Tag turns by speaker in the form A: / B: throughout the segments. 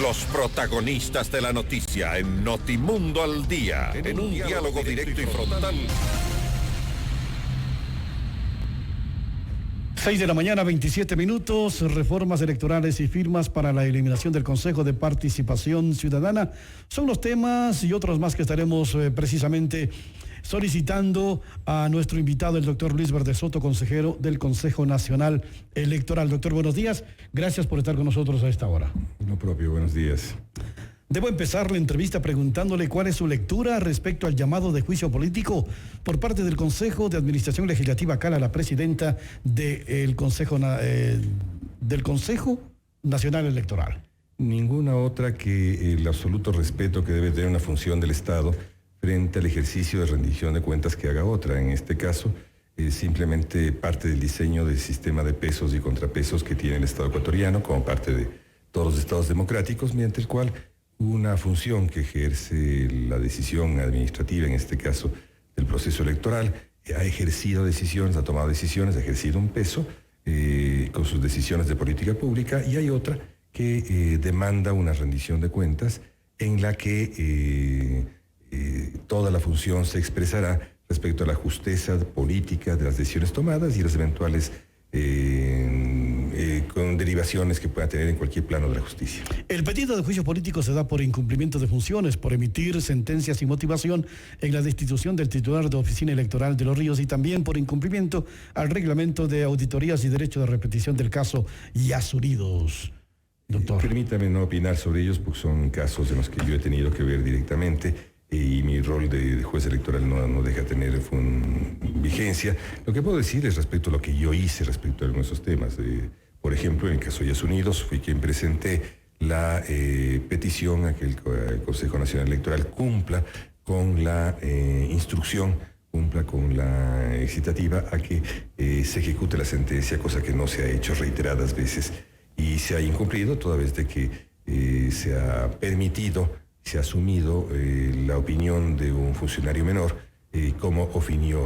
A: Los protagonistas de la noticia en Notimundo al Día, en un diálogo directo y frontal.
B: 6 de la mañana, 27 minutos, reformas electorales y firmas para la eliminación del Consejo de Participación Ciudadana. Son los temas y otros más que estaremos precisamente solicitando a nuestro invitado, el doctor Luis Verde Soto, consejero del Consejo Nacional Electoral. Doctor, buenos días. Gracias por estar con nosotros a esta hora.
C: Lo propio, buenos días.
B: Debo empezar la entrevista preguntándole cuál es su lectura respecto al llamado de juicio político por parte del Consejo de Administración Legislativa Cala, la presidenta del Consejo Nacional Electoral.
C: Ninguna otra que el absoluto respeto que debe tener una función del Estado frente al ejercicio de rendición de cuentas que haga otra. En este caso, es simplemente parte del diseño del sistema de pesos y contrapesos que tiene el Estado ecuatoriano como parte de todos los estados democráticos, mediante el cual una función que ejerce la decisión administrativa, en este caso del proceso electoral, ha ejercido decisiones, ha tomado decisiones, ha ejercido un peso con sus decisiones de política pública, y hay otra que demanda una rendición de cuentas en la que toda la función se expresará respecto a la justeza política de las decisiones tomadas y las eventuales con derivaciones que pueda tener en cualquier plano de la justicia.
B: El pedido de juicio político se da por incumplimiento de funciones, por emitir sentencias sin motivación en la destitución del titular de Oficina Electoral de Los Ríos, y también por incumplimiento al reglamento de auditorías y derecho de repetición del caso Yasuridos. Doctor.
C: Permítame no opinar sobre ellos porque son casos en los que yo he tenido que ver directamente y mi rol de juez electoral no deja tener vigencia. Lo que puedo decir es respecto a lo que yo hice respecto a algunos de esos temas. Por ejemplo, en el caso de Yas Unidos, fui quien presenté la petición a que el Consejo Nacional Electoral cumpla con la instrucción, cumpla con la excitativa a que se ejecute la sentencia, cosa que no se ha hecho reiteradas veces y se ha incumplido toda vez de que se ha permitido, se ha asumido la opinión de un funcionario menor como opinión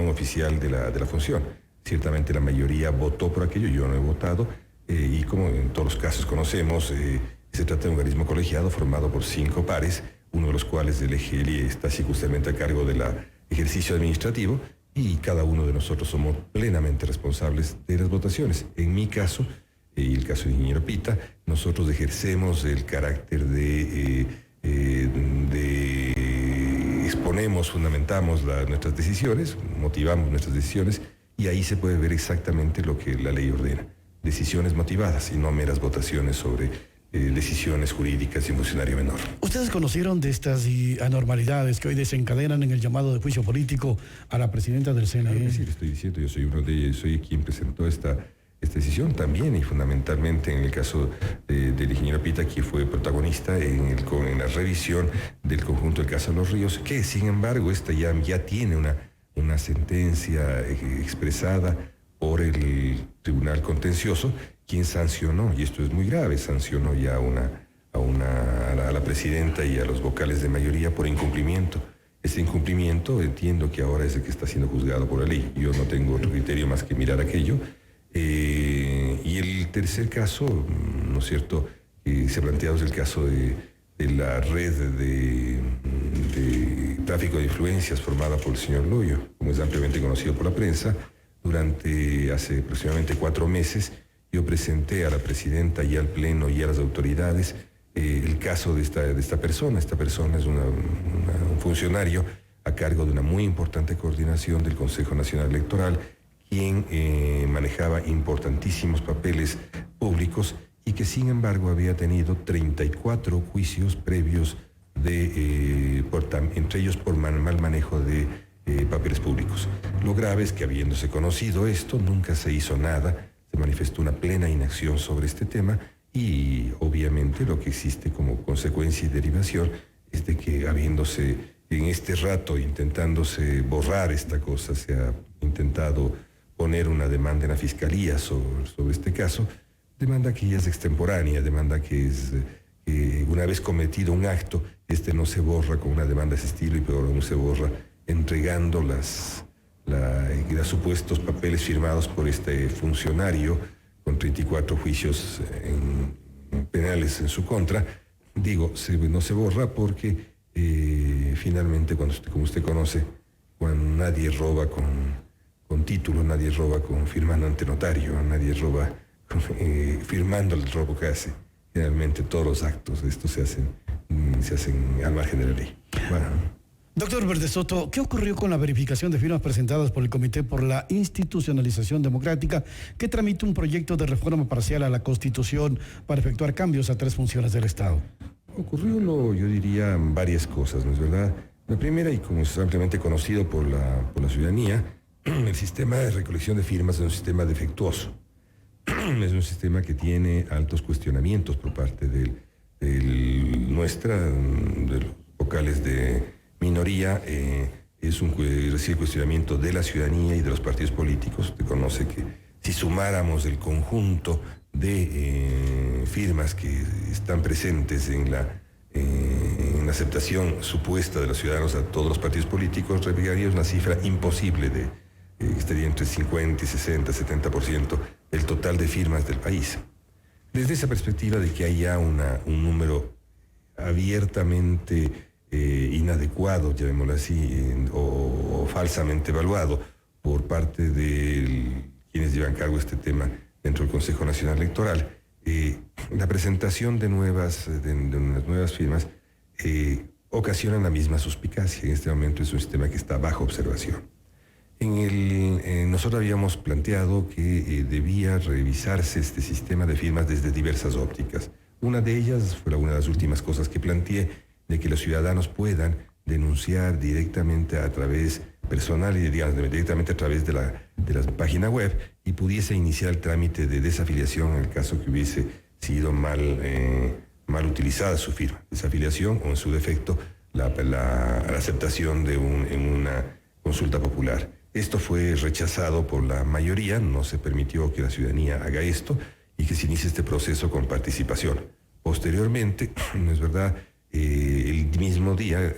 C: oficial de la función. Ciertamente la mayoría votó por aquello, yo no he votado, y como en todos los casos conocemos, se trata de un organismo colegiado formado por 5 pares, uno de los cuales del EGELI está circunstancialmente a cargo del ejercicio administrativo, y cada uno de nosotros somos plenamente responsables de las votaciones. En mi caso, y el caso del ingeniero Pita, nosotros ejercemos el carácter de exponemos, fundamentamos nuestras decisiones, motivamos nuestras decisiones, y ahí se puede ver exactamente lo que la ley ordena. Decisiones motivadas y no meras votaciones sobre decisiones jurídicas de un funcionario menor.
B: ¿Ustedes conocieron de estas anormalidades que hoy desencadenan en el llamado de juicio político a la presidenta del CNE?
C: Claro que sí, le estoy diciendo, yo soy uno de ellos, soy quien presentó esta decisión también, y fundamentalmente en el caso del ingeniero Pita, que fue protagonista en la revisión del conjunto del caso de Los Ríos, que sin embargo esta ya tiene una sentencia expresada por el Tribunal Contencioso, quien sancionó, y esto es muy grave, sancionó ya a la presidenta y a los vocales de mayoría por incumplimiento. Este incumplimiento entiendo que ahora es el que está siendo juzgado por la ley. Yo no tengo otro criterio más que mirar aquello. Y el tercer caso, ¿no es cierto?, se ha planteado es el caso de la red de tráfico de influencias formada por el señor Loyo, como es ampliamente conocido por la prensa. Hace aproximadamente 4 meses, yo presenté a la presidenta y al Pleno y a las autoridades el caso de esta persona. Esta persona es un funcionario a cargo de una muy importante coordinación del Consejo Nacional Electoral, quien manejaba importantísimos papeles públicos y que sin embargo había tenido 34 juicios previos, entre ellos por mal manejo de papeles públicos. Lo grave es que, habiéndose conocido esto, nunca se hizo nada, se manifestó una plena inacción sobre este tema, y obviamente lo que existe como consecuencia y derivación es de que, habiéndose en este rato intentándose borrar esta cosa, se ha intentado poner una demanda en la Fiscalía sobre este caso, demanda que ya es extemporánea, demanda que es, una vez cometido un acto, no se borra con una demanda de ese estilo, y peor aún se borra entregando los supuestos papeles firmados por este funcionario con 34 juicios penales en su contra. Digo, no se borra porque finalmente, como usted conoce, cuando nadie roba con título, nadie roba firmando ante notario, nadie roba firmando el robo que hace. Generalmente todos los actos de estos se hacen al margen de la ley. Bueno.
B: Doctor Bertesoto, ¿qué ocurrió con la verificación de firmas presentadas por el Comité por la Institucionalización Democrática, que tramita un proyecto de reforma parcial a la Constitución para efectuar cambios a 3 funciones del Estado?
C: Ocurrió, yo diría, varias cosas, ¿no es verdad? La primera, y como es ampliamente conocido por la ciudadanía, el sistema de recolección de firmas es un sistema defectuoso. Es un sistema que tiene altos cuestionamientos por parte de los vocales de minoría. Recibe cuestionamiento de la ciudadanía y de los partidos políticos. Usted conoce que si sumáramos el conjunto de firmas que están presentes en la aceptación supuesta de los ciudadanos a todos los partidos políticos, revelaríamos una cifra imposible estaría entre 50 y 60, 70% del total de firmas del país. Desde esa perspectiva de que haya un número abiertamente inadecuado, llamémoslo así, o falsamente evaluado por parte de quienes llevan a cabo este tema dentro del Consejo Nacional Electoral, la presentación de unas nuevas firmas ocasiona la misma suspicacia. En este momento es un sistema que está bajo observación. Nosotros habíamos planteado que debía revisarse este sistema de firmas desde diversas ópticas. Una de ellas fue una de las últimas cosas que planteé, de que los ciudadanos puedan denunciar directamente a través personal y directamente a través de la página web, y pudiese iniciar el trámite de desafiliación en el caso que hubiese sido mal utilizada su firma. Desafiliación o, en su defecto, la aceptación en una consulta popular. Esto fue rechazado por la mayoría, no se permitió que la ciudadanía haga esto y que se inicie este proceso con participación. Posteriormente, no es verdad, el mismo día,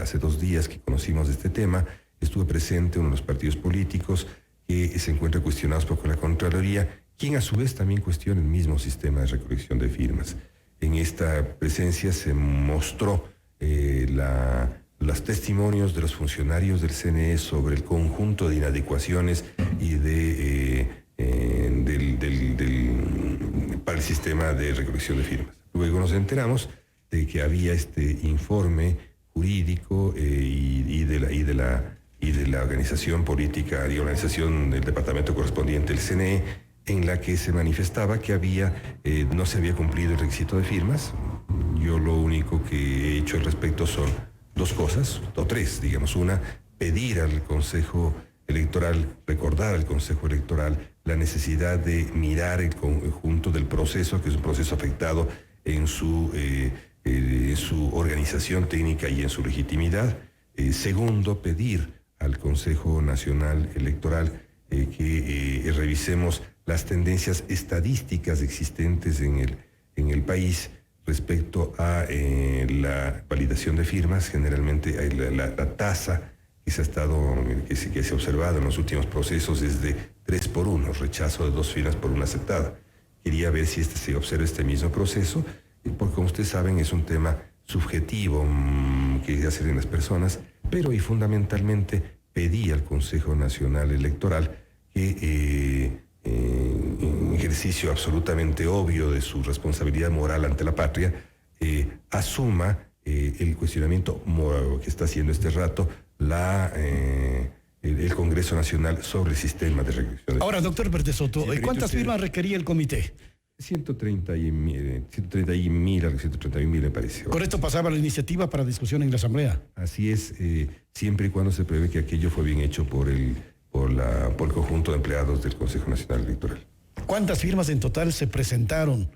C: hace 2 días que conocimos de este tema, estuvo presente uno de los partidos políticos que se encuentra cuestionados por la Contraloría, quien a su vez también cuestiona el mismo sistema de recolección de firmas. En esta presencia se mostró los testimonios de los funcionarios del CNE sobre el conjunto de inadecuaciones y para el sistema de recolección de firmas. Luego nos enteramos de que había este informe jurídico y de la organización política y organización del departamento correspondiente, el CNE, en la que se manifestaba que no se había cumplido el requisito de firmas. Yo lo único que he hecho al respecto son 2 cosas, o 3, digamos. Una, pedir al Consejo Electoral, recordar al Consejo Electoral la necesidad de mirar el conjunto del proceso, que es un proceso afectado en su organización técnica y en su legitimidad. Segundo, pedir al Consejo Nacional Electoral que revisemos las tendencias estadísticas existentes en el país respecto a la validación de firmas. Generalmente la tasa que se ha observado en los últimos procesos es de 3-1, rechazo de 2 firmas por 1 aceptada. Quería ver si se observa este mismo proceso, porque como ustedes saben es un tema subjetivo que hacen las personas, pero y fundamentalmente pedí al Consejo Nacional Electoral que en ejercicio absolutamente obvio de su responsabilidad moral ante la patria, asuma el cuestionamiento moral que está haciendo este rato el Congreso Nacional sobre el sistema de recolección.
B: Ahora, doctor Bertesoto, ¿cuántas firmas requería el comité?
C: 131.000 me parece.
B: Con esto pasaba la iniciativa para discusión en la Asamblea.
C: Así es, siempre y cuando se prevé que aquello fue bien hecho por el conjunto de empleados del Consejo Nacional Electoral.
B: ¿Cuántas firmas en total se presentaron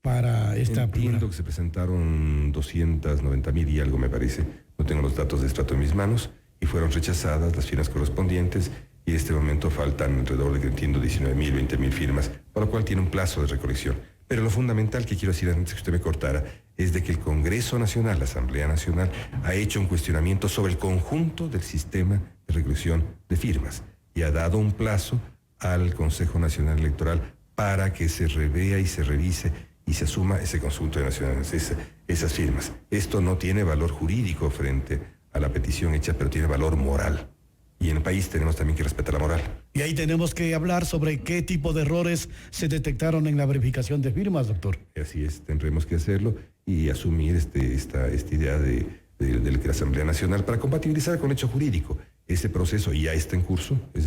B: para esta primera?
C: Entiendo que se presentaron 290.000 y algo, me parece. No tengo los datos de estrato en mis manos, y fueron rechazadas las firmas correspondientes, y en este momento faltan alrededor de, entiendo, 19.000, 20.000 firmas, por lo cual tiene un plazo de recolección. Pero lo fundamental que quiero decir antes que usted me cortara es de que el Congreso Nacional, la Asamblea Nacional, ha hecho un cuestionamiento sobre el conjunto del sistema de recolección de firmas y ha dado un plazo al Consejo Nacional Electoral para que se revea y se revise y se asuma ese conjunto de nacionales, esas firmas. Esto no tiene valor jurídico frente a la petición hecha, pero tiene valor moral. Y en el país tenemos también que respetar la moral.
B: Y ahí tenemos que hablar sobre qué tipo de errores se detectaron en la verificación de firmas, doctor.
C: Así es, tendremos que hacerlo y asumir esta idea de la Asamblea Nacional para compatibilizar con el hecho jurídico. Ese proceso ya está en curso, y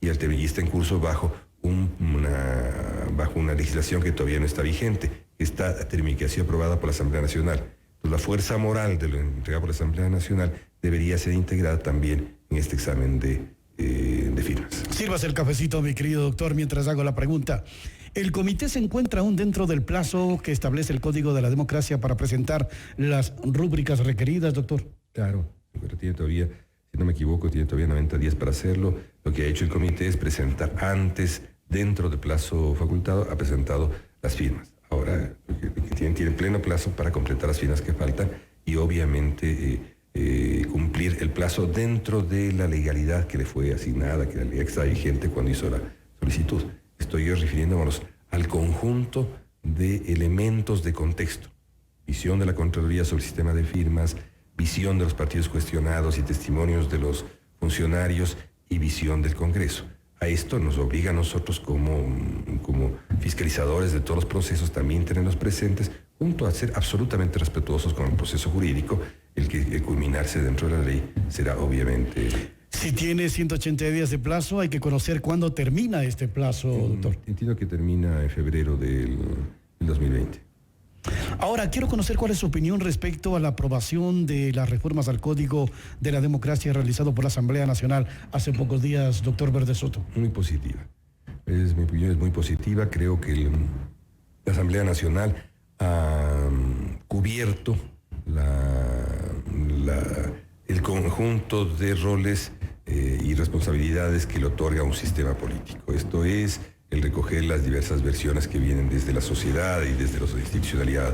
C: está en curso bajo una legislación que todavía no está vigente, que ha sido aprobada por la Asamblea Nacional. Entonces, la fuerza moral de lo entregado por la Asamblea Nacional debería ser integrada también en este examen de firmas.
B: Sírvase el cafecito, mi querido doctor, mientras hago la pregunta. ¿El comité se encuentra aún dentro del plazo que establece el Código de la Democracia para presentar las rúbricas requeridas, doctor?
C: Claro, pero tiene todavía, si no me equivoco, tiene todavía 90 días para hacerlo. Lo que ha hecho el comité es presentar antes, dentro del plazo facultado, ha presentado las firmas. Ahora tiene pleno plazo para completar las firmas que faltan y obviamente cumplir el plazo dentro de la legalidad que le fue asignada, que la ley está vigente cuando hizo la solicitud. Estoy yo refiriéndonos al conjunto de elementos de contexto. Visión de la Contraloría sobre el sistema de firmas, visión de los partidos cuestionados y testimonios de los funcionarios y visión del Congreso. A esto nos obliga a nosotros como fiscalizadores de todos los procesos también tenerlos presentes, junto a ser absolutamente respetuosos con el proceso jurídico. El culminarse dentro de la ley será obviamente...
B: Si tiene 180 días de plazo, hay que conocer cuándo termina este plazo, doctor.
C: Entiendo que termina en febrero del 2020.
B: Ahora, quiero conocer cuál es su opinión respecto a la aprobación de las reformas al Código de la Democracia realizado por la Asamblea Nacional hace pocos días, doctor Verde Soto.
C: Muy positiva. Mi opinión es muy positiva. Creo que la Asamblea Nacional ha cubierto el conjunto de roles y responsabilidades que le otorga un sistema político. Esto es el recoger las diversas versiones que vienen desde la sociedad y desde la institucionalidad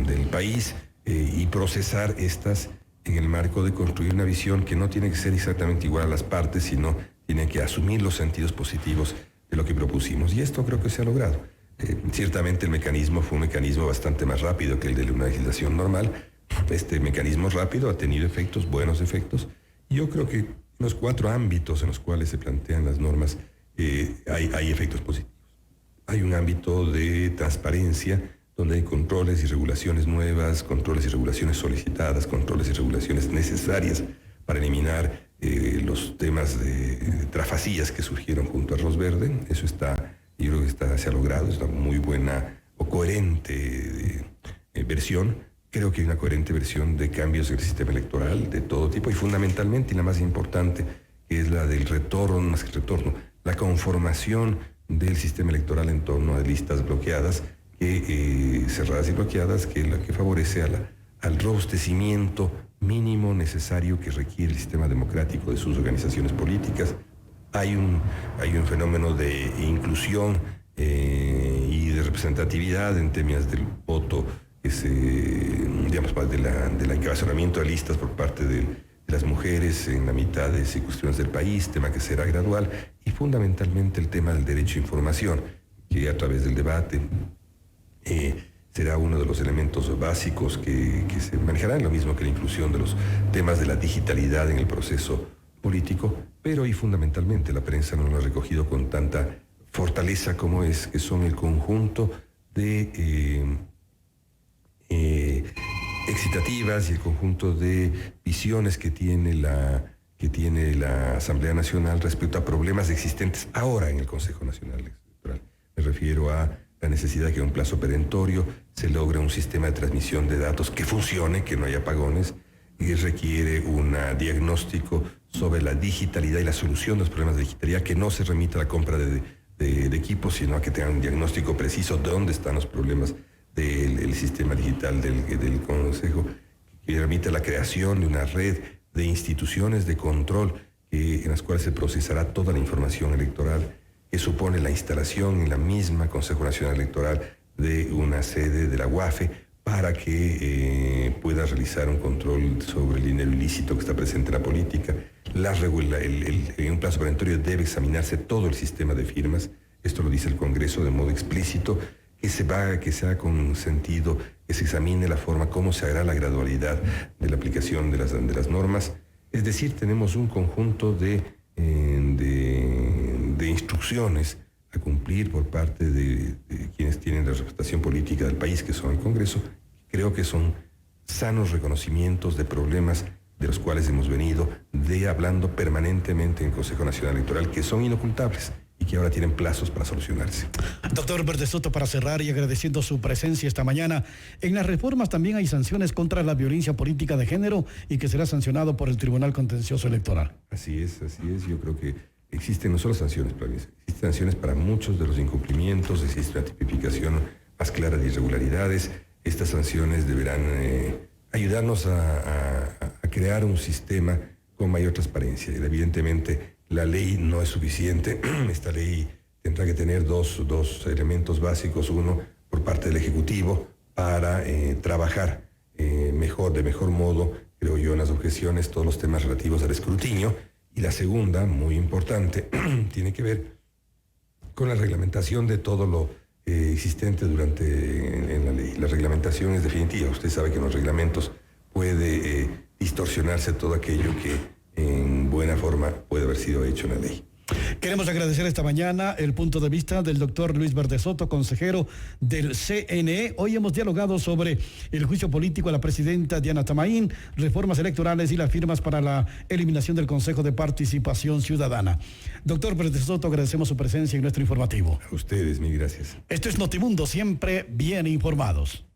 C: del país y procesar estas en el marco de construir una visión que no tiene que ser exactamente igual a las partes, sino tiene que asumir los sentidos positivos de lo que propusimos. Y esto creo que se ha logrado. Ciertamente el mecanismo fue un mecanismo bastante más rápido que el de una legislación normal. Este mecanismo rápido ha tenido efectos, buenos efectos. Yo creo que en los 4 ámbitos en los cuales se plantean las normas hay efectos positivos. Hay un ámbito de transparencia donde hay controles y regulaciones nuevas, controles y regulaciones solicitadas, controles y regulaciones necesarias para eliminar los temas de trafacías que surgieron junto a Arroz Verde. Eso yo creo que se ha logrado, es una muy buena o coherente versión. Creo que hay una coherente versión de cambios del sistema electoral de todo tipo y fundamentalmente, y la más importante, que es la del retorno, más que retorno, la conformación del sistema electoral en torno a listas bloqueadas, cerradas y bloqueadas, que es la que favorece al robustecimiento mínimo necesario que requiere el sistema democrático de sus organizaciones políticas. Hay un fenómeno de inclusión y de representatividad en temas del voto, del encabezonamiento de listas por parte de las mujeres en la mitad de circunscripciones del país, tema que será gradual, y fundamentalmente el tema del derecho a información, que a través del debate será uno de los elementos básicos que se manejarán, lo mismo que la inclusión de los temas de la digitalidad en el proceso político, pero y fundamentalmente la prensa no lo ha recogido con tanta fortaleza como que son el conjunto de excitativas y el conjunto de visiones que tiene la Asamblea Nacional respecto a problemas existentes ahora en el Consejo Nacional Electoral. Me refiero a la necesidad de que en un plazo perentorio se logre un sistema de transmisión de datos que funcione, que no haya apagones, y requiere un diagnóstico sobre la digitalidad y la solución de los problemas de digitalidad, que no se remita a la compra de equipos, sino a que tengan un diagnóstico preciso de dónde están los problemas del sistema digital del Consejo, que permite la creación de una red de instituciones de control en las cuales se procesará toda la información electoral, que supone la instalación en la misma Consejo Nacional Electoral de una sede de la UAFE para que pueda realizar un control sobre el dinero ilícito que está presente en la política. En un plazo perentorio debe examinarse todo el sistema de firmas. Esto lo dice el Congreso de modo explícito, que se haga con sentido, que se examine la forma, cómo se hará la gradualidad de la aplicación de las normas. Es decir, tenemos un conjunto de instrucciones a cumplir por parte de quienes tienen la representación política del país, que son el Congreso. Creo que son sanos reconocimientos de problemas de los cuales hemos venido hablando permanentemente en el Consejo Nacional Electoral, que son inocultables y que ahora tienen plazos para solucionarse.
B: Doctor Bertesoto, para cerrar y agradeciendo su presencia esta mañana, en las reformas también hay sanciones contra la violencia política de género y que será sancionado por el Tribunal Contencioso Electoral.
C: Así es. Yo creo que existen no solo sanciones para existen sanciones para muchos de los incumplimientos, existe una tipificación más clara de irregularidades. Estas sanciones deberán ayudarnos a crear un sistema con mayor transparencia. Evidentemente, la ley no es suficiente. Esta ley tendrá que tener dos elementos básicos. Uno, por parte del Ejecutivo, para trabajar de mejor modo, creo yo, en las objeciones, todos los temas relativos al escrutinio. Y la segunda, muy importante, tiene que ver con la reglamentación de todo lo existente en la ley. La reglamentación es definitiva. Usted sabe que en los reglamentos puede distorsionarse todo aquello que en buena forma puede haber sido hecho en la ley.
B: Queremos agradecer esta mañana el punto de vista del doctor Luis Bertesoto, consejero del CNE. Hoy hemos dialogado sobre el juicio político a la presidenta Diana Tamaín, reformas electorales y las firmas para la eliminación del Consejo de Participación Ciudadana. Doctor Bertesoto, agradecemos su presencia en nuestro informativo.
C: A ustedes, mil gracias.
B: Esto es Notimundo, siempre bien informados.